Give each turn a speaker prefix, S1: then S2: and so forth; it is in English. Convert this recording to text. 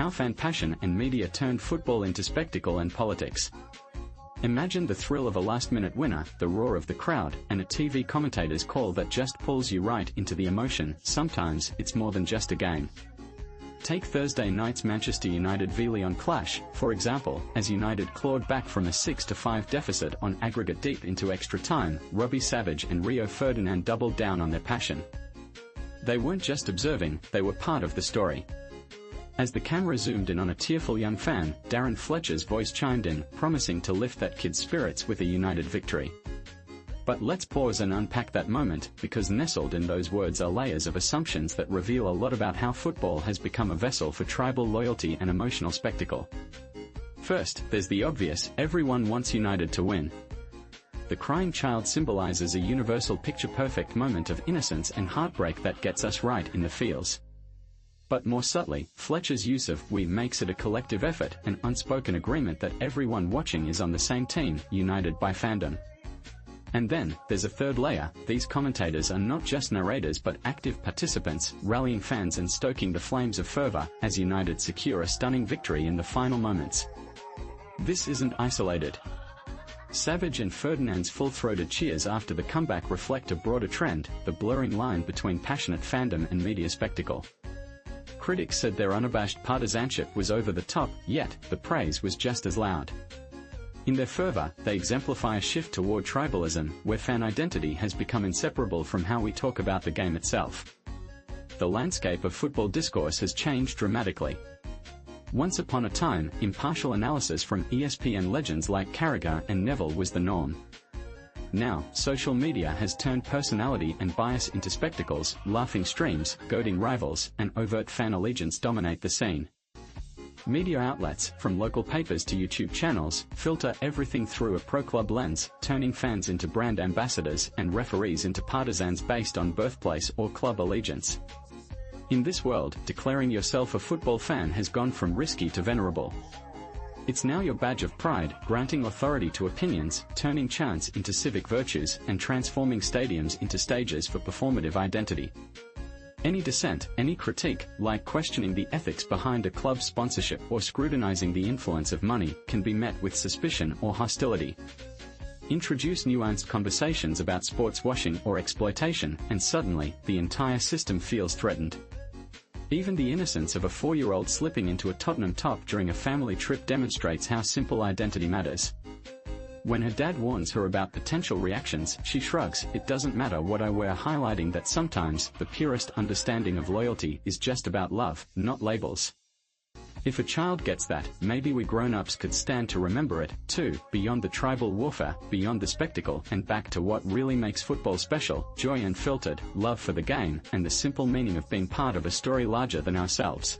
S1: how fan passion and media turned football into spectacle and politics. Imagine the thrill of a last-minute winner, the roar of the crowd, and a TV commentator's call that just pulls you right into the emotion. Sometimes it's more than just a game. Take Thursday night's Manchester United v Lyon clash, for example, as United clawed back from a 6-5 deficit on aggregate deep into extra time. Robbie Savage and Rio Ferdinand doubled down on their passion. They weren't just observing, they were part of the story. As the camera zoomed in on a tearful young fan, Darren Fletcher's voice chimed in, promising to lift that kid's spirits with a United victory. But let's pause and unpack that moment, because nestled in those words are layers of assumptions that reveal a lot about how football has become a vessel for tribal loyalty and emotional spectacle. First, there's the obvious: everyone wants United to win. The crying child symbolizes a universal picture-perfect moment of innocence and heartbreak that gets us right in the feels. But more subtly, Fletcher's use of "we" makes it a collective effort, an unspoken agreement that everyone watching is on the same team, united by fandom. And then, there's a third layer: these commentators are not just narrators but active participants, rallying fans and stoking the flames of fervor, as United secure a stunning victory in the final moments. This isn't isolated. Savage and Ferdinand's full-throated cheers after the comeback reflect a broader trend, the blurring line between passionate fandom and media spectacle. Critics said their unabashed partisanship was over the top, yet the praise was just as loud. In their fervor, they exemplify a shift toward tribalism, where fan identity has become inseparable from how we talk about the game itself. The landscape of football discourse has changed dramatically. Once upon a time, impartial analysis from ESPN legends like Carragher and Neville was the norm. Now, social media has turned personality and bias into spectacles. Laughing streams, goading rivals, and overt fan allegiance dominate the scene. Media outlets, from local papers to YouTube channels, filter everything through a pro-club lens, turning fans into brand ambassadors and referees into partisans based on birthplace or club allegiance. In this world, declaring yourself a football fan has gone from risky to venerable. It's now your badge of pride, granting authority to opinions, turning chants into civic virtues, and transforming stadiums into stages for performative identity. Any dissent, any critique, like questioning the ethics behind a club's sponsorship or scrutinizing the influence of money, can be met with suspicion or hostility. Introduce nuanced conversations about sports washing or exploitation, and suddenly, the entire system feels threatened. Even the innocence of a 4-year-old slipping into a Tottenham top during a family trip demonstrates how simple identity matters. When her dad warns her about potential reactions, she shrugs, "It doesn't matter what I wear," highlighting that sometimes, the purest understanding of loyalty is just about love, not labels. If a child gets that, maybe we grown-ups could stand to remember it, too, beyond the tribal warfare, beyond the spectacle, and back to what really makes football special: joy unfiltered, love for the game, and the simple meaning of being part of a story larger than ourselves.